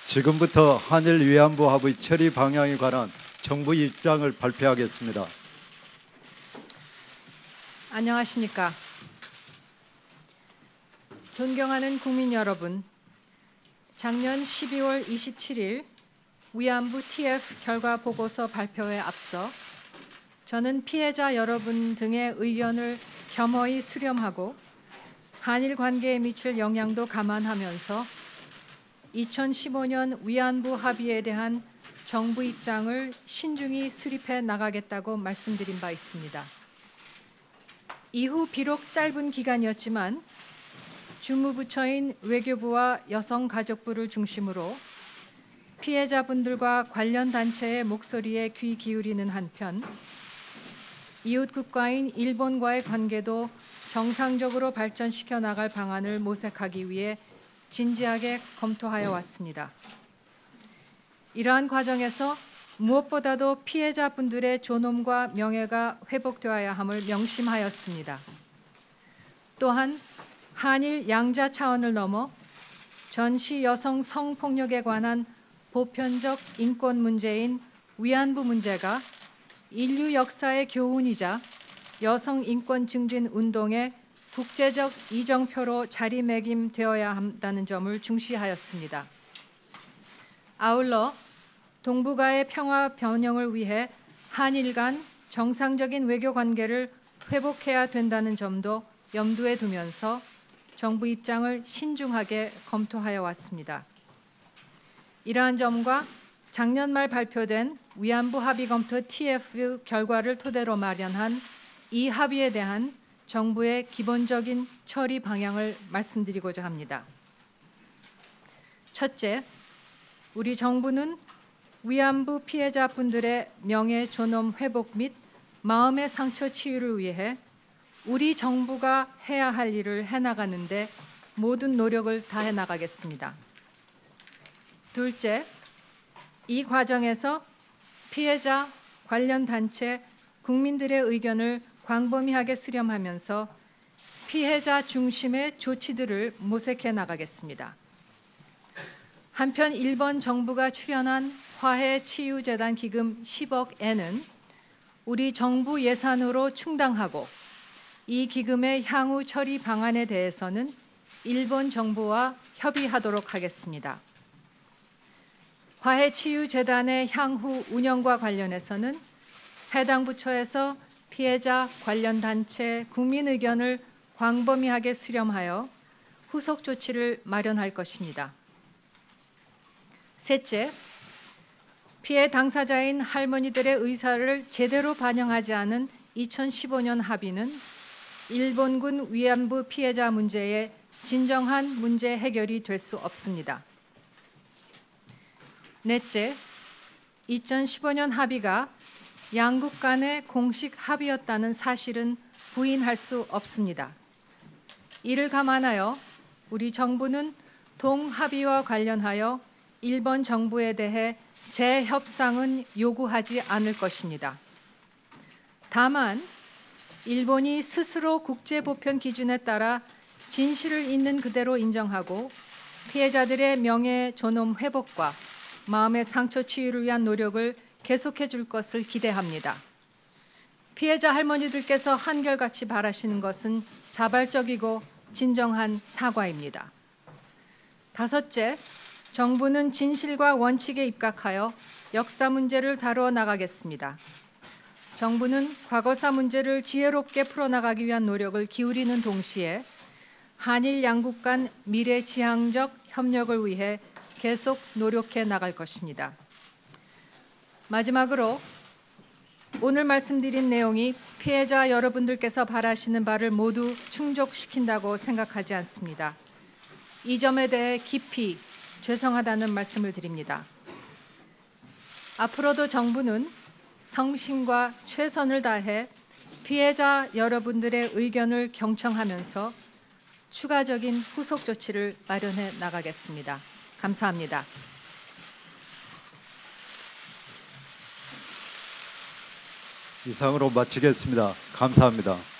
지금부터 한일 위안부 합의 처리 방향에 관한 정부 입장을 발표하겠습니다. 안녕하십니까. 존경하는 국민 여러분, 작년 12월 27일 위안부 TF 결과 보고서 발표에 앞서 저는 피해자 여러분 등의 의견을 겸허히 수렴하고 한일 관계에 미칠 영향도 감안하면서 2015년 위안부 합의에 대한 정부 입장을 신중히 수립해 나가겠다고 말씀드린 바 있습니다. 이후 비록 짧은 기간이었지만 주무부처인 외교부와 여성가족부를 중심으로 피해자분들과 관련 단체의 목소리에 귀 기울이는 한편 이웃 국가인 일본과의 관계도 정상적으로 발전시켜 나갈 방안을 모색하기 위해 진지하게 검토하여 왔습니다. 이러한 과정에서 무엇보다도 피해자분들의 존엄과 명예가 회복되어야 함을 명심하였습니다. 또한 한일 양자 차원을 넘어 전시 여성 성폭력에 관한 보편적 인권 문제인 위안부 문제가 인류 역사의 교훈이자 여성 인권 증진 운동의 국제적 이정표로 자리매김되어야 한다는 점을 중시하였습니다. 아울러 동북아의 평화 번영을 위해 한일 간 정상적인 외교 관계를 회복해야 된다는 점도 염두에 두면서 정부 입장을 신중하게 검토하여 왔습니다. 이러한 점과 작년 말 발표된 위안부 합의 검토 TF 결과를 토대로 마련한 이 합의에 대한 정부의 기본적인 처리 방향을 말씀드리고자 합니다. 첫째, 우리 정부는 위안부 피해자분들의 명예 존엄 회복 및 마음의 상처 치유를 위해 우리 정부가 해야 할 일을 해나가는데 모든 노력을 다해 나가겠습니다. 둘째, 이 과정에서 피해자, 관련 단체, 국민들의 의견을 광범위하게 수렴하면서 피해자 중심의 조치들을 모색해 나가겠습니다. 한편 일본 정부가 출연한 화해치유재단 기금 10억엔은 우리 정부 예산으로 충당하고 이 기금의 향후 처리 방안에 대해서는 일본 정부와 협의하도록 하겠습니다. 화해치유재단의 향후 운영과 관련해서는 해당 부처에서 피해자, 관련 단체, 국민 의견을 광범위하게 수렴하여 후속 조치를 마련할 것입니다. 셋째, 피해 당사자인 할머니들의 의사를 제대로 반영하지 않은 2015년 합의는 일본군 위안부 피해자 문제의 진정한 문제 해결이 될 수 없습니다. 넷째, 2015년 합의가 양국 간의 공식 합의였다는 사실은 부인할 수 없습니다. 이를 감안하여 우리 정부는 동합의와 관련하여 일본 정부에 대해 재협상은 요구하지 않을 것입니다. 다만 일본이 스스로 국제보편 기준에 따라 진실을 있는 그대로 인정하고 피해자들의 명예 존엄 회복과 마음의 상처 치유를 위한 노력을 계속해 줄 것을 기대합니다. 피해자 할머니들께서 한결같이 바라시는 것은 자발적이고 진정한 사과입니다. 다섯째, 정부는 진실과 원칙에 입각하여 역사 문제를 다루어 나가겠습니다. 정부는 과거사 문제를 지혜롭게 풀어나가기 위한 노력을 기울이는 동시에 한일 양국 간 미래지향적 협력을 위해 계속 노력해 나갈 것입니다. 마지막으로 오늘 말씀드린 내용이 피해자 여러분들께서 바라시는 바를 모두 충족시킨다고 생각하지 않습니다. 이 점에 대해 깊이 죄송하다는 말씀을 드립니다. 앞으로도 정부는 성심과 최선을 다해 피해자 여러분들의 의견을 경청하면서 추가적인 후속 조치를 마련해 나가겠습니다. 감사합니다. 이상으로 마치겠습니다. 감사합니다.